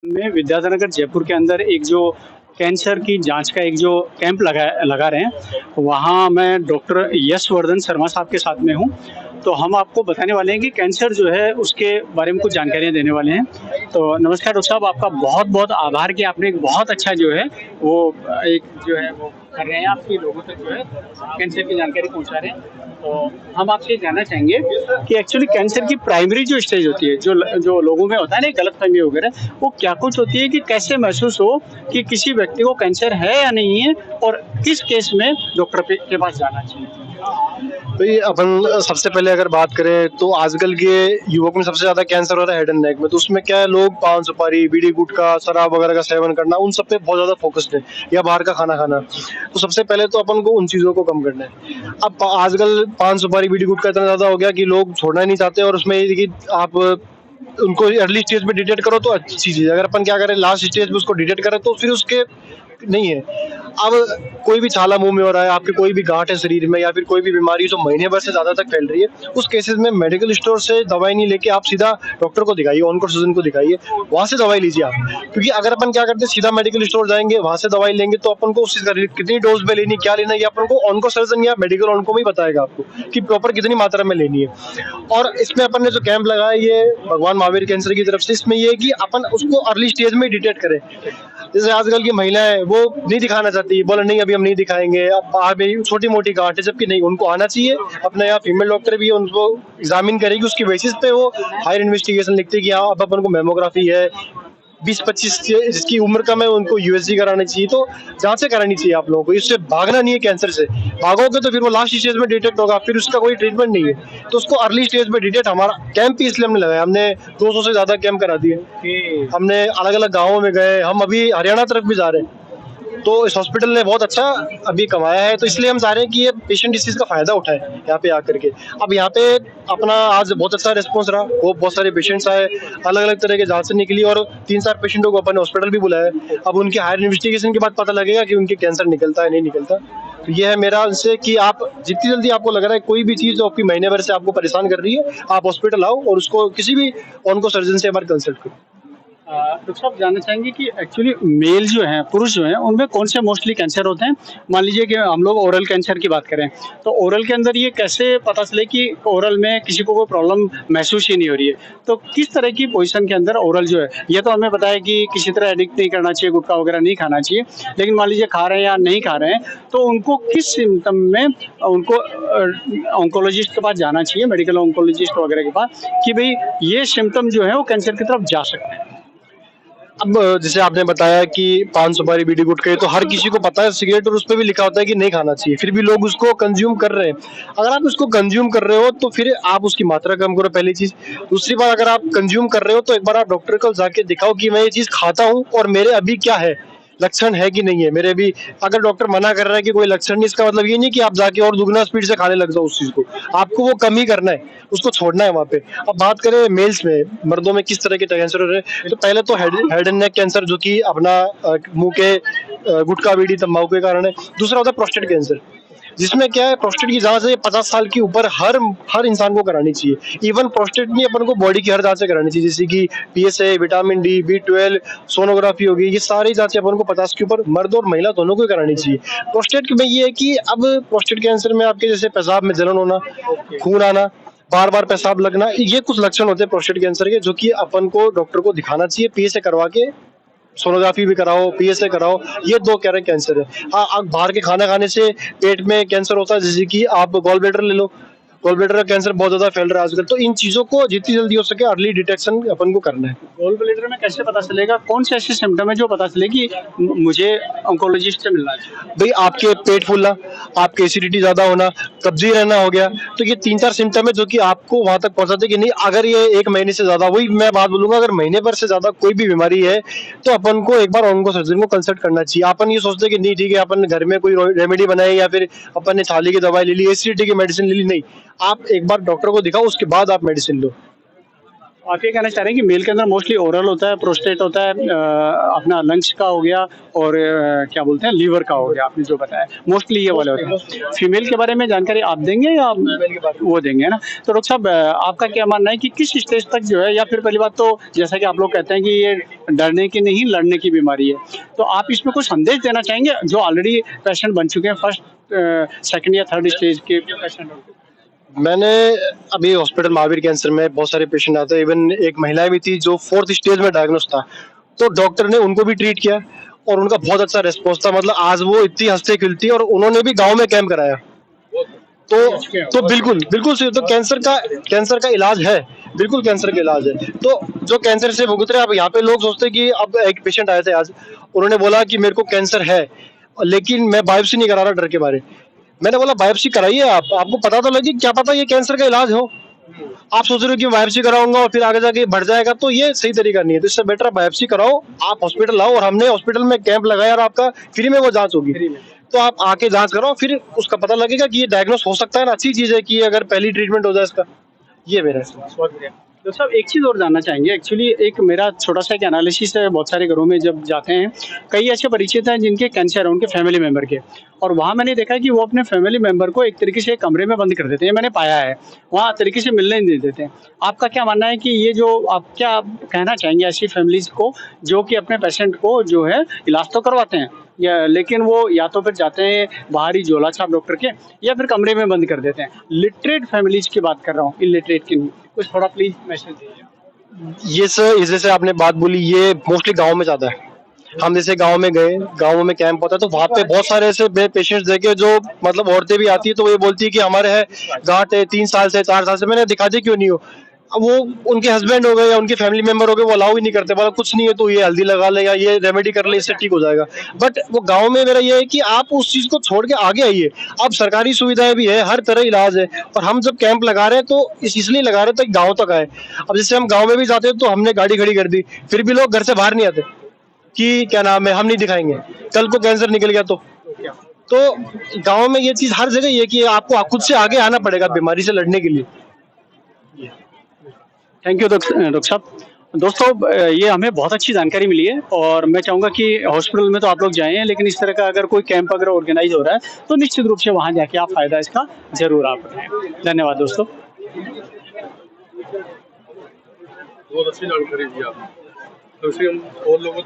में विद्याधर जयपुर के अंदर एक जो कैंसर की जांच का एक जो कैंप लगा लगा रहे हैं, वहाँ मैं डॉक्टर यशवर्धन शर्मा साहब के साथ में हूँ। तो हम आपको बताने वाले हैं कि कैंसर जो है उसके बारे में कुछ जानकारियाँ देने वाले हैं। तो नमस्कार डॉक्टर साहब, आपका बहुत-बहुत आभार कि आपने एक बहुत अच्छा जो है वो एक जो है वो कर रहे हैं, आपके लोगों तक जो है कैंसर की जानकारी पहुँचा रहे हैं। तो हम आपसे ये जानना चाहेंगे कि एक्चुअली कैंसर की प्राइमरी जो स्टेज होती है, जो लोगों में होता है ना गलतफ़हमी वगैरह, वो क्या कुछ होती है कि कैसे महसूस हो कि किसी व्यक्ति को कैंसर है या नहीं है और किस केस में डॉक्टर के पास जाना चाहिए? तो ये अपन सबसे पहले अगर बात करें तो आजकल के युवक में सबसे ज़्यादा कैंसर हो रहा है हेड एंड नेक में। तो उसमें क्या है, लोग पान सुपारी, बीड़ी गुटखा, शराब वगैरह का सेवन करना, उन सब पे बहुत ज़्यादा फ़ोकस्ड है, या बाहर का खाना खाना। तो सबसे पहले तो अपन को उन चीज़ों को कम करना है। अब आजकल पान सुपारी, बीड़ी गुटखा इतना ज़्यादा हो गया कि लोग छोड़ना ही नहीं चाहते, और उसमें ये कि आप उनको अर्ली स्टेज में डिटेक्ट करो तो अच्छी चीज़ है। अगर अपन क्या करें, लास्ट स्टेज में उसको डिटेक्ट करें तो फिर उसके नहीं है। अब कोई भी छाला मुँह में हो रहा है, आपके कोई भी गाँठ है शरीर में, या फिर कोई भी बीमारी जो महीने भर से ज़्यादा तक फैल रही है, उस केसेज़ में मेडिकल स्टोर से दवाई नहीं लेके आप सीधा डॉक्टर को दिखाइए, ऑनको सर्जन को दिखाइए, वहाँ से दवाई लीजिए आप। क्योंकि अगर अपन क्या करते हैं, सीधा मेडिकल स्टोर जाएँगे, वहाँ से दवाई लेंगे, तो अपन को उस चीज़ का कितनी डोज़ में लेनी, क्या लेना है, ये अपन को ऑनको सर्जन या मेडिकल ऑनको में ही बताएगा आपको कि प्रॉपर कितनी मात्रा में लेनी है। और इसमें अपन ने जो कैंप लगाया है, ये भगवान महावीर कैंसर की तरफ से, इसमें ये है कि अपन उसको अर्ली स्टेज में डिटेक्ट करें। जैसे आजकल की महिलाएं वो नहीं दिखाना चाहती, बोले नहीं अभी हम नहीं दिखाएंगे, अब बाहर छोटी मोटी गांठ है, जबकि नहीं, उनको आना चाहिए। अपने यहाँ फीमेल डॉक्टर भी है, उनको एग्जामिन करेगी, उसकी बेसिस पे वो हायर इन्वेस्टिगेशन लिखती है कि हाँ अब अपन को मेमोग्राफी है, 20-25 जिसकी उम्र कम है उनको यूएसजी करानी चाहिए। तो जांचें करानी चाहिए आप लोगों को, इससे भागना नहीं है कैंसर से। भागोगे तो फिर वो लास्ट स्टेज में डिटेक्ट होगा, फिर उसका कोई ट्रीटमेंट नहीं है। तो उसको अर्ली स्टेज में डिटेक्ट, हमारा कैंप ही इसलिए हमने लगाया, हमने 200 से ज्यादा कैंप करा दिए। हमने अलग अलग गाँवों में गए, हम अभी हरियाणा तरफ भी जा रहे हैं। तो इस हॉस्पिटल ने बहुत अच्छा अभी कमाया है, तो इसलिए हम चाह रहे हैं कि ये पेशेंट इस चीज़ का फ़ायदा उठाए यहाँ पे आकर के। अब यहाँ पे अपना आज बहुत अच्छा रिस्पॉन्स रहा, वो बहुत सारे पेशेंट्स आए, अलग-अलग तरह के जाँचें निकली, और 3-4 पेशेंटों को अपन ने हॉस्पिटल भी बुलाया है। अब उनकी हायर इन्वेस्टिगेशन के बाद पता लगेगा कि उनके कैंसर निकलता है, नहीं निकलता। तो ये है मेरा उनसे कि आप जितनी जल्दी आपको लग रहा है कोई भी चीज़ जो आपकी महीने भर से आपको परेशान कर रही है, आप हॉस्पिटल आओ और उसको किसी भी ऑन्को सर्जन से एक बार कंसल्ट करो। डॉक्टर साहब, जानना चाहेंगे कि एक्चुअली मेल जो हैं, पुरुष जो हैं, उनमें कौन से मोस्टली कैंसर होते हैं? मान लीजिए कि हम लोग ओरल कैंसर की बात करें, तो ओरल के अंदर ये कैसे पता चले कि ओरल में किसी को कोई प्रॉब्लम महसूस ही नहीं हो रही है? तो किस तरह की पोज़ीशन के अंदर ओरल जो है, ये तो हमें पता है कि किसी तरह एडिक्ट नहीं करना चाहिए, गुटखा वगैरह नहीं खाना चाहिए, लेकिन मान लीजिए खा रहे हैं या नहीं खा रहे हैं, तो उनको किस सिम्पटम में उनको ऑन्कोलॉजिस्ट के पास जाना चाहिए, मेडिकल ऑन्कोलॉजिस्ट वगैरह के पास, कि भई ये सिम्पटम जो है वो कैंसर की तरफ जा सकते हैं? अब जैसे आपने बताया कि पान सुपारी बीड़ी गुटखा, तो हर किसी को पता है सिगरेट, और उसपे भी लिखा होता है कि नहीं खाना चाहिए, फिर भी लोग उसको कंज्यूम कर रहे हैं। अगर आप उसको कंज्यूम कर रहे हो तो फिर आप उसकी मात्रा कम करो, पहली चीज। दूसरी बात, अगर आप कंज्यूम कर रहे हो तो एक बार आप डॉक्टर को जाके दिखाओ कि मैं ये चीज खाता हूँ और मेरे अभी क्या है, लक्षण है कि नहीं है मेरे भी। अगर डॉक्टर मना कर रहा है कि कोई लक्षण नहीं, इसका मतलब ये नहीं कि आप जाके और दुगना स्पीड से खाने लग जाओ उस चीज को। आपको वो कम ही करना है, उसको छोड़ना है वहाँ पे। अब बात करें मेल्स में, मर्दों में किस तरह के कैंसर हो रहे हैं, तो पहले तो हेड एंड नेक कैंसर, जो कि अपना मुंह के गुटखा बीड़ी तंबाकू के कारण है। दूसरा होता है प्रोस्टेट कैंसर, जिसमें क्या है, प्रोस्टेट की जांच है 50 साल के ऊपर हर इंसान को करानी चाहिए। इवन प्रोस्टेट नहीं, अपन को बॉडी की हर जांचें करानी चाहिए, जैसे कि PSA, vitamin D, B12, sonography होगी, ये सारी जांचें अपन को 50 के ऊपर मर्द और महिला दोनों को ही करानी चाहिए। प्रोस्टेट में ये है कि अब प्रोस्टेट कैंसर में आपके जैसे पेशाब में जलन होना, खून आना, बार बार पेशाब लगना, ये कुछ लक्षण होते हैं प्रोस्टेट कैंसर के, जो कि अपन को डॉक्टर को दिखाना चाहिए, पीएसए करवा के, सोनोग्राफी भी कराओ, पीएसए कराओ। ये 2 कह रहे कैंसर है। हाँ, अब बाहर के खाना खाने से पेट में कैंसर होता है, जैसे कि आप गॉल ब्लैडर ले लो, गॉल ब्लैडर का कैंसर बहुत ज्यादा फैल रहा है आजकल। तो इन चीजों को जितनी जल्दी हो सके अर्ली डिटेक्शन अपन को करना है। गॉल ब्लैडर में कैसे पता चलेगा? कौन से ऐसे सिम्पटम है जो पता चले कि मुझे ऑन्कोलॉजिस्ट से मिलना चाहिए? भाई, आपके पेट फूलना, आपके एसिडिटी ज्यादा होना, कब्जी रहना हो गया, तो ये 3-4 सिम्टम है जो कि आपको वहां तक पहुंचाते कि नहीं। अगर ये 1 महीने से ज्यादा, वही मैं बात बोलूंगा, अगर महीने भर से ज्यादा कोई भी बीमारी है तो अपन को एक बार ऑन्को सर्जन को कंसल्ट करना चाहिए। अपन ये सोचते कि नहीं ठीक है, अपन घर में कोई रेमेडी बनाए, या फिर अपन ने छाले की दवाई ले ली, एसिडिटी की मेडिसिन ले ली, नहीं। आप एक बार डॉक्टर को दिखाओ, उसके बाद आप मेडिसिन लो। आप ये कहना चाह रहे हैं कि मेल के अंदर मोस्टली ओरल होता है, प्रोस्टेट होता है, अपना लंग्स का हो गया और क्या बोलते हैं लीवर का हो गया, आपने जो बताया मोस्टली ये वाले होते हैं। फीमेल के बारे में जानकारी आप देंगे या वो देंगे, है ना? तो डॉक्टर साहब, आपका क्या मानना है कि किस स्टेज तक जो है, या फिर पहली बात तो जैसा कि आप लोग कहते हैं कि ये डरने की नहीं लड़ने की बीमारी है, तो आप इसमें कुछ संदेश देना चाहेंगे जो ऑलरेडी पेशेंट बन चुके हैं, फर्स्ट, सेकंड या थर्ड स्टेज के पेशेंट? मैंने अभी हॉस्पिटल महावीर कैंसर में बहुत सारे पेशेंट आते हैं, इवन एक महिला भी थी जो 4th स्टेज में डायग्नोस था, तो डॉक्टर ने उनको भी ट्रीट किया और उनका बहुत अच्छा रिस्पॉन्स था। मतलब आज वो इतनी हंसते खिलती, और उन्होंने भी गांव में कैंप कराया। तो बिल्कुल बिल्कुल सही। तो कैंसर का इलाज है, बिल्कुल कैंसर का इलाज है। तो जो कैंसर से भुगत रहे, अब यहाँ पे लोग सोचते हैं कि अब एक पेशेंट आए थे आज, उन्होंने बोला कि मेरे को कैंसर है लेकिन मैं बायोप्सी नहीं करा रहा डर के मारे। मैंने बोला बायोप्सी कराइए, आपको पता तो लगे, क्या पता ये कैंसर का इलाज हो। आप सोच रहे हो कि बायोप्सी कराऊंगा और फिर आगे जाके बढ़ जाएगा, तो ये सही तरीका नहीं है। तो इससे बेटर बायोप्सी कराओ, आप हॉस्पिटल आओ, और हमने हॉस्पिटल में कैंप लगाया और आपका फ्री में वो जांच होगी। तो आप आके जांच कराओ, फिर उसका पता लगेगा कि ये डायग्नोस हो सकता है ना। अच्छी चीज है कि अगर पहली ट्रीटमेंट हो जाए इसका। ये मेरा है। तो साहब एक चीज़ और जानना चाहेंगे, एक्चुअली एक मेरा छोटा-सा एक एनालिसिस है, बहुत सारे घरों में जब जाते हैं, कई ऐसे परिचित हैं जिनके कैंसर है, उनके फैमिली मेंबर के, और वहाँ मैंने देखा है कि वो अपने फैमिली मेंबर को एक तरीके से एक कमरे में बंद कर देते हैं, मैंने पाया है, वहाँ तरीके से मिलने नहीं देते हैं। आपका क्या मानना है कि ये जो आप क्या कहना चाहेंगे ऐसी फैमिलीज़ को जो कि अपने पेशेंट को जो है इलाज तो करवाते हैं, या लेकिन वो या तो फिर जाते हैं बाहरी झोला छाप डॉक्टर के, या फिर कमरे में बंद कर देते हैं। लिटरेट फैमिलीज़ की बात कर रहा हूँ, इलिटरेट की नहीं। कुछ थोड़ा प्लीज़ मैसेज दीजिए। ये सर, इस जैसे आपने बात बोली, ये मोस्टली गांव में ज्यादा है। हम जैसे गांव में गए, गांव में कैंप होता है, तो वहाँ पे बहुत सारे ऐसे पेशेंट्स देखे जो मतलब औरतें भी आती है, तो वो ये बोलती है कि हमारे है गांठ है 3 साल से 4 साल से। मैंने दिखा दी क्यों नहीं हो। अब वो उनके हस्बैंड हो गए या उनके फैमिली मेंबर हो गए, वो अलाउ ही नहीं करते, बोला कुछ नहीं है तो ये हल्दी लगा ले या ये रेमेडी कर ले, इससे ठीक हो जाएगा। बट वो गांव में मेरा ये है कि आप उस चीज को छोड़ के आगे आइए। अब सरकारी सुविधाएं भी है, हर तरह इलाज है, और हम जब कैंप लगा रहे हैं तो इसलिए लगा रहे हैं ताकि गाँव तक आए। अब जैसे हम गाँव में भी जाते हैं तो हमने गाड़ी खड़ी कर दी, फिर भी लोग घर से बाहर नहीं आते कि क्या नाम है, हम नहीं दिखाएंगे, कल को कैंसर निकल गया तो गांव में ये चीज हर जगह ये कि आपको खुद से आगे आना पड़ेगा बीमारी से लड़ने के लिए। थैंक यू डॉक्टर साहब। दोस्तों, ये हमें बहुत अच्छी जानकारी मिली है, और मैं चाहूँगा कि हॉस्पिटल में तो आप लोग जाएँ, लेकिन इस तरह का अगर कोई कैंप अगर ऑर्गेनाइज हो रहा है तो निश्चित रूप से वहाँ जाके आप फ़ायदा इसका ज़रूर आप उठाएँ। धन्यवाद दोस्तों। बहुत अच्छी जानकारी दी आपने। तो इसे हम और लोगों तक